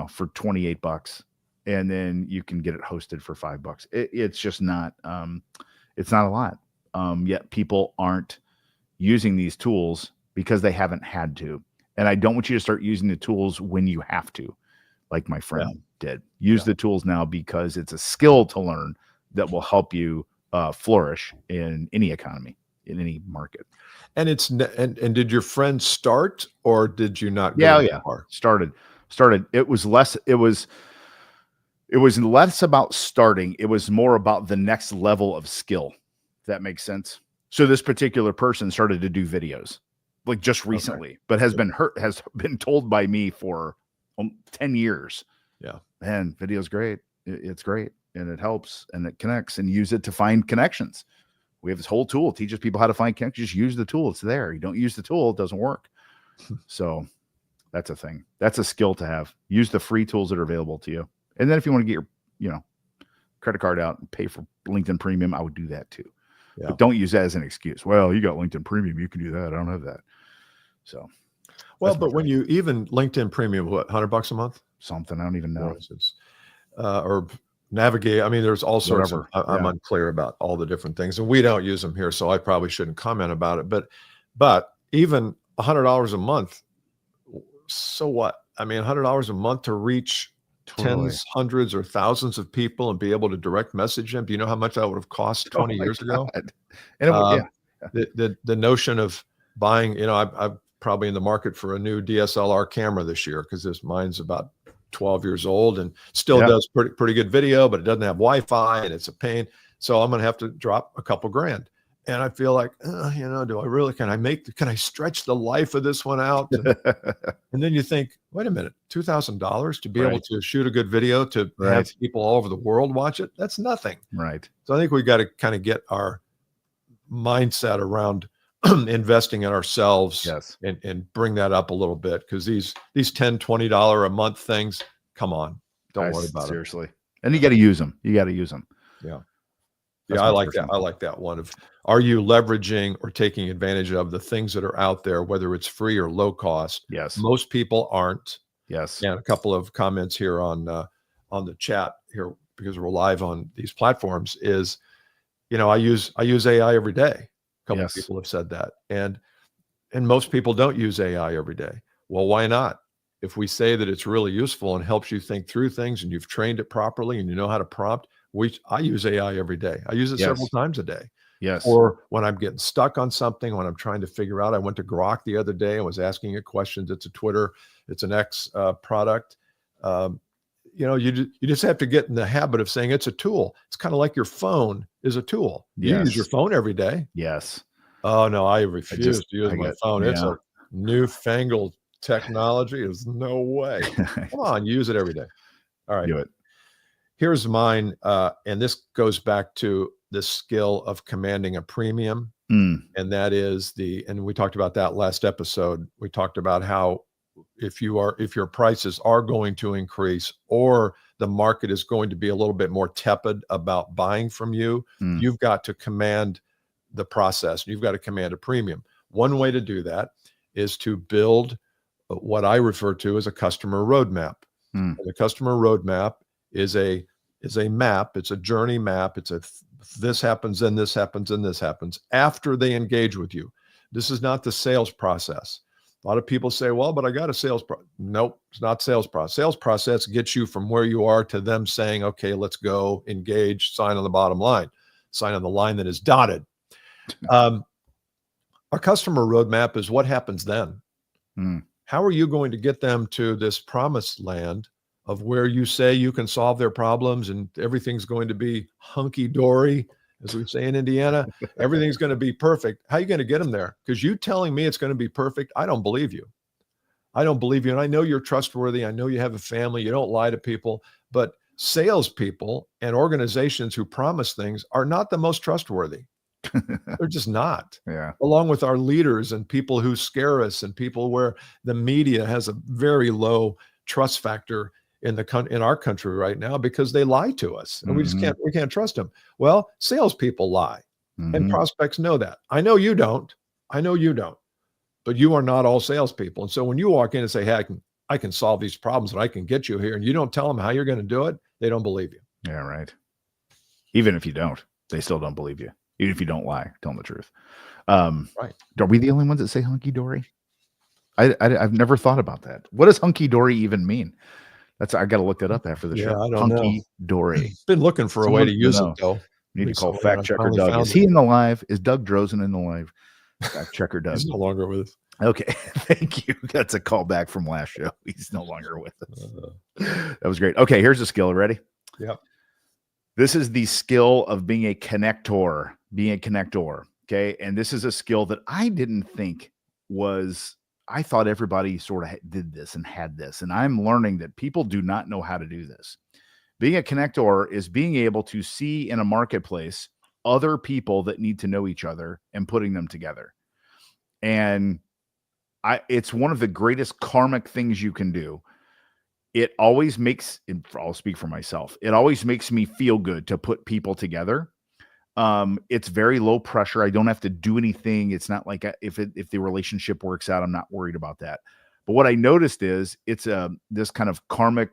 for $28, and then you can get it hosted for $5. It's just not, it's not a lot. Yet people aren't using these tools because they haven't had to. And I don't want you to start using the tools when you have to, like my friend did. Use the tools now, because it's a skill to learn that will help you flourish in any economy, in any market. And and did your friend start, or did you not? Started. It was less about starting. It was more about the next level of skill. If that makes sense. So this particular person started to do videos, like just recently, but has been told by me for 10 years. Yeah. Man, video's great. It's great. And it helps, and it connects, and use it to find connections. We have this whole tool, teaches people how to find connections. Just use the tool. It's there. You don't use the tool, it doesn't work. So That's a thing. That's a skill to have. Use the free tools that are available to you. And then if you want to get your, credit card out and pay for LinkedIn Premium, I would do that too. Yeah. But don't use that as an excuse. Well, you got LinkedIn Premium, you can do that. I don't have that. So, well, but when you even LinkedIn Premium, what, $100 a month? Something I don't even know. Or Navigate. I mean, there's all sorts of, I'm Yeah. unclear about all the different things, and we don't use them here, so I probably shouldn't comment about it. But even $100 a month, so what? I mean, $100 a month to reach tens, hundreds, or thousands of people and be able to direct message them. Do you know how much that would have cost 20 years ago? And it would, The notion of buying, I'm probably in the market for a new DSLR camera this year because mine's about 12 years old and still does pretty good video, but it doesn't have Wi-Fi and it's a pain. So I'm going to have to drop a couple grand. And I feel like, do I really, can I stretch the life of this one out? And then you think, wait a minute, $2,000 to be able to shoot a good video, to have people all over the world watch it. That's nothing. Right. So I think we got to kind of get our mindset around investing in ourselves and bring that up a little bit. Cause these $10, $20 a month things, come on, don't worry about it. Seriously. And you got to use them. Yeah. That's I like that. I like that one of, are you leveraging or taking advantage of the things that are out there, whether it's free or low cost? Yes. Most people aren't. Yes. And a couple of comments here on the chat here, because we're live on these platforms, is, I use AI every day. A couple of people have said that. And most people don't use AI every day. Well, why not? If we say that it's really useful and helps you think through things and you've trained it properly and you know how to prompt, I use AI every day. I use it several times a day. Yes. Or when I'm getting stuck on something, when I'm trying to figure out, I went to Grok the other day and was asking it questions. It's an X product. You just have to get in the habit of saying it's a tool. It's kind of like your phone is a tool. You use your phone every day. Yes. Oh no, I refuse to use my phone. It's a newfangled technology. There's no way. Come on, use it every day. All right. Do it. Here's mine. And this goes back to the skill of commanding a premium. And that is and we talked about that last episode. We talked about how if your prices are going to increase or the market is going to be a little bit more tepid about buying from you, you've got to command the process. You've got to command a premium. One way to do that is to build what I refer to as a customer roadmap. And the customer roadmap is a map. It's a journey map. It's this happens, then this happens, and this happens after they engage with you. This is not the sales process. A lot of people say, well, but I got a sales process. Nope, it's not sales process. Sales process gets you from where you are to them saying, okay, let's go, engage, sign on the bottom line, sign on the line that is dotted. Our customer roadmap is what happens then. How are you going to get them to this promised land of where you say you can solve their problems and everything's going to be hunky-dory, as we say in Indiana? Everything's going to be perfect. How are you going to get them there? Because you telling me it's going to be perfect, I don't believe you. I don't believe you. And I know you're trustworthy. I know you have a family. You don't lie to people. But salespeople and organizations who promise things are not the most trustworthy. They're just not. Yeah. Along with our leaders and people who scare us and people where the media has a very low trust factor in our country right now because they lie to us and we can't trust them. Well, salespeople lie and prospects know that. I know you don't, but you are not all salespeople. And so when you walk in and say, hey, I can solve these problems and I can get you here, and you don't tell them how you're going to do it, they don't believe you. Yeah. Right. Even if you don't, they still don't believe you. Even if you don't lie, tell them the truth. Right. Are we the only ones that say hunky dory? I've never thought about that. What does hunky dory even mean? I got to look that up after the show. I don't hunky know. dory. Been looking for a way to use it though. We need to call fact checker Doug. Is he in the live? Is Doug Drozen in the live? Fact checker Doug. He's no longer with us. Okay, thank you. That's a callback from last show. He's no longer with us. That was great. Okay, here's the skill. Ready? Yep. This is the skill of being a connector. Okay, and this is a skill that I didn't think was. I thought everybody sort of did this and had this, and I'm learning that people do not know how to do this. Being a connector is being able to see in a marketplace other people that need to know each other and putting them together. And it's one of the greatest karmic things you can do. It always makes, and I'll speak for myself, it always makes me feel good to put people together. It's very low pressure. I don't have to do anything. It's not like if the relationship works out, I'm not worried about that. But what I noticed is it's this kind of karmic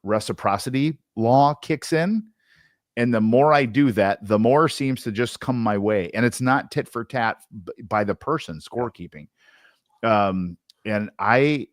reciprocity law kicks in. And the more I do that, the more seems to just come my way. And it's not tit for tat by the person scorekeeping. And I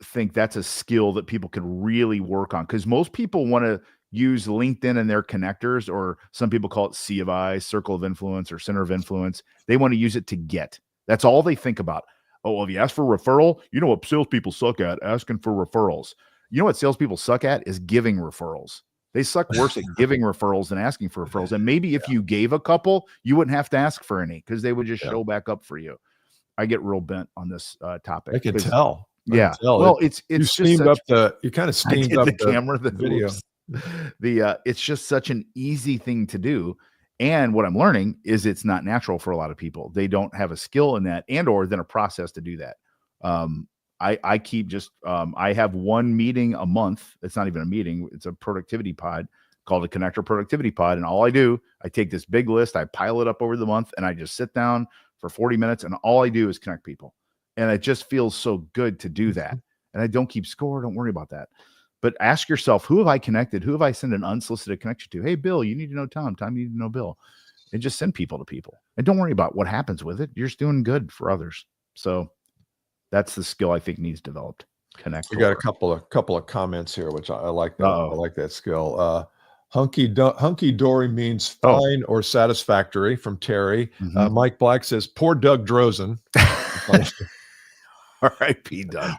think that's a skill that people can really work on, because most people want to use LinkedIn and their connectors, or some people call it C of I, circle of influence, or center of influence. They want to use it to get. That's all they think about. Oh, well, if you ask for a referral, you know what salespeople suck at? Asking for referrals. You know what salespeople suck at is giving referrals. They suck worse at giving referrals than asking for referrals. And maybe if you gave a couple, you wouldn't have to ask for any, because they would just show back up for you. I get real bent on this topic. I can tell. Yeah. Well, it's you just steamed up you kind of steamed up the camera, the video. It's just such an easy thing to do. And what I'm learning is it's not natural for a lot of people. They don't have a skill in that, or then a process to do that. I keep just, I have one meeting a month. It's not even a meeting. It's a productivity pod called a Connector Productivity Pod. And all I do, I take this big list, I pile it up over the month, and I just sit down for 40 minutes. And all I do is connect people. And it just feels so good to do that. And I don't keep score. Don't worry about that. But ask yourself, who have I connected? Who have I sent an unsolicited connection to? Hey, Bill, you need to know Tom. Tom, you need to know Bill. And just send people to people. And don't worry about what happens with it. You're just doing good for others. So that's the skill I think needs developed. Connect. We got a couple of comments here, which I like that. I like that skill. Hunky dory means fine or satisfactory, from Terry. Mike Black says, poor Doug Drozen. R.I.P. Doug.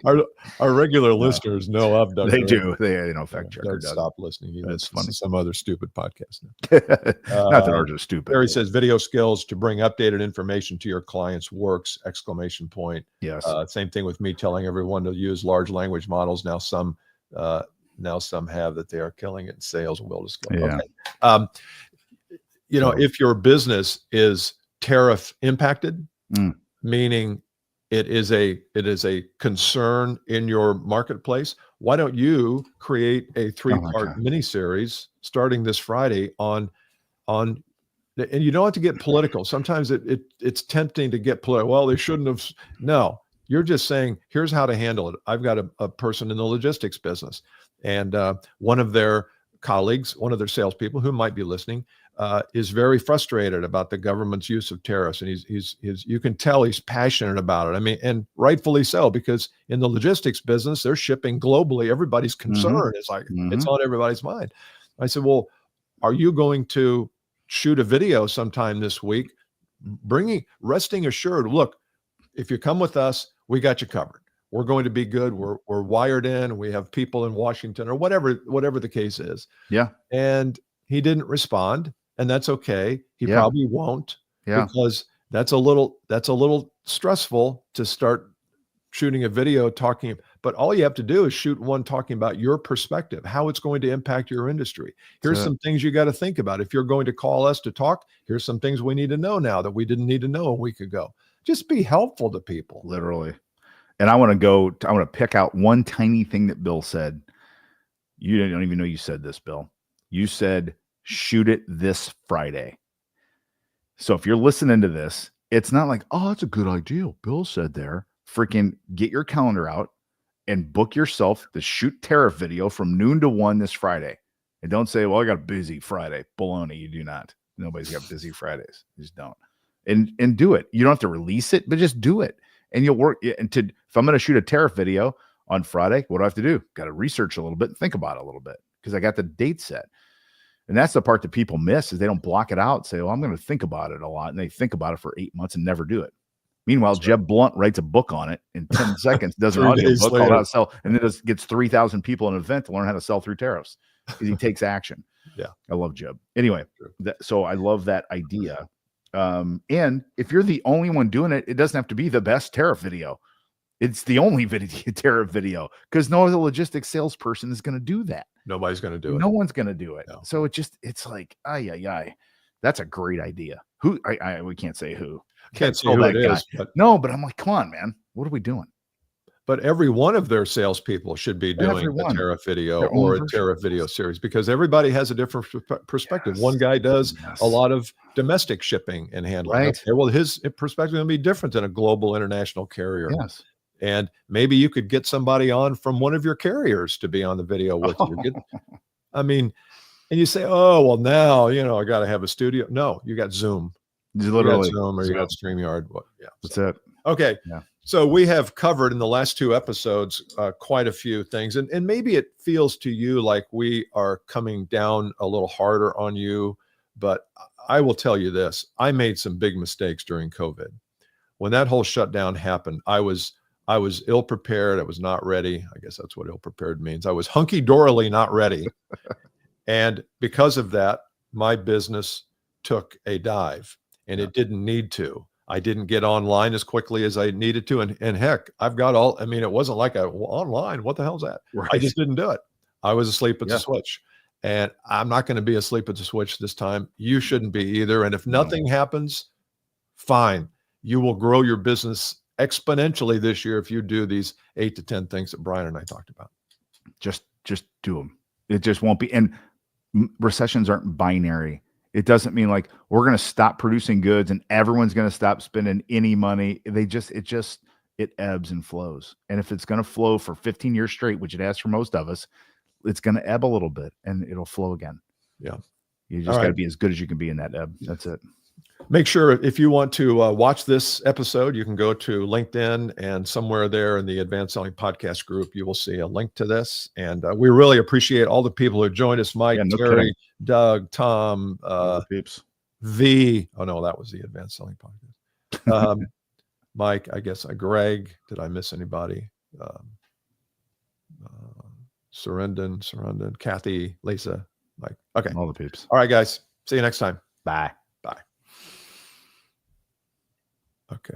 Our regular listeners know of Doug. They do. They know fact checker. Doug stopped listening. He listens funny. to some other stupid podcast now. Not that ours are stupid. Terry says, video skills to bring updated information to your clients works! ! Yes. Same thing with me telling everyone to use large language models. Now some have that. They are killing it in sales. Will discuss. Yeah. Okay. If your business is tariff impacted, meaning it is a concern in your marketplace, why don't you create a 3-part mini series starting this Friday on, and you don't have to get political. Sometimes it's tempting to get political. Well, they shouldn't have. No, you're just saying, here's how to handle it. I've got a person in the logistics business, and one of their colleagues, one of their salespeople who might be listening, is very frustrated about the government's use of tariffs. And he's you can tell he's passionate about it. I mean, and rightfully so, because in the logistics business, they're shipping globally. Everybody's concerned. It's like, it's on everybody's mind. I said, well, are you going to shoot a video sometime this week, resting assured, look, if you come with us, we got you covered. We're going to be good. We're wired in. We have people in Washington, or whatever the case is. Yeah. And he didn't respond. And that's okay. He probably won't, because that's a little stressful to start shooting a video talking. But all you have to do is shoot one talking about your perspective, how it's going to impact your industry. Here's some things you got to think about. If you're going to call us to talk, here's some things we need to know now that we didn't need to know a week ago. Just be helpful to people. Literally. And I want to pick out one tiny thing that Bill said. You don't even know you said this, Bill. You said, shoot it this Friday. So if you're listening to this, it's not like, oh, that's a good idea, Bill said there. Freaking get your calendar out and book yourself the shoot tariff video from noon to 1 this Friday. And don't say, well, I got a busy Friday. Baloney. You do not. Nobody's got busy Fridays. You just don't. And do it. You don't have to release it, but just do it. And you'll work. If I'm going to shoot a tariff video on Friday, what do I have to do? Got to research a little bit and think about it a little bit, because I got the date set. And that's the part that people miss, is they don't block it out and say, well, I'm going to think about it a lot. And they think about it for 8 months and never do it. Meanwhile, Jeb Blunt writes a book on it in 10 seconds, does an audio book called How to Sell, and then gets 3,000 people in an event to learn how to sell through tariffs, because he takes action. Yeah. I love Jeb. Anyway, so I love that idea. And if you're the only one doing it, it doesn't have to be the best tariff video. It's the only tariff video, because no other logistics salesperson is going to do that. Nobody's going to do it. No one's going to do it. No. So it's like, that's a great idea. We can't say who. Can't say who it is. No, but I'm like, come on, man. What are we doing? But every one of their salespeople should be doing a Everyone. Tariff video Their own or a version. Tariff video series, because everybody has a different perspective. Yes. One guy does Yes. a lot of domestic shipping and handling. Right. Okay, well, his perspective is going to be different than a global international carrier. Yes. And maybe you could get somebody on from one of your carriers to be on the video with you. I mean, and you say, oh, well, now, I got to have a studio. No, you got Zoom. Literally. You got Zoom or you got StreamYard. Yeah. That's it. Okay. Yeah. So we have covered in the last 2 episodes quite a few things. And maybe it feels to you like we are coming down a little harder on you. But I will tell you this. I made some big mistakes during COVID. When that whole shutdown happened, I was ill prepared. I was not ready. I guess that's what ill prepared means. I was hunky-dorily not ready. And because of that, my business took a dive, and it didn't need to. I didn't get online as quickly as I needed to. And heck, I've got it wasn't like online. What the hell's that? Right. I just didn't do it. I was asleep at the switch, and I'm not going to be asleep at the switch this time. You shouldn't be either. And if nothing happens, fine. You will grow your business exponentially this year if you do these 8 to 10 things that Brian and I talked about. Just do them. It just won't be. And recessions aren't binary. It doesn't mean like we're going to stop producing goods and everyone's going to stop spending any money. It ebbs and flows. And if it's going to flow for 15 years straight, which it has for most of us, it's going to ebb a little bit and it'll flow again. Yeah. You just got to be as good as you can be in that ebb. That's it. Make sure if you want to watch this episode, you can go to LinkedIn, and somewhere there in the Advanced Selling Podcast group, you will see a link to this. And we really appreciate all the people who joined us: Mike, Terry, kidding. Doug, Tom, Peeps. V. Oh no, that was the Advanced Selling Podcast. Mike, I guess, Greg. Did I miss anybody? Sarandon, Kathy, Lisa, Mike. Okay. All the peeps. All right, guys. See you next time. Bye. Okay.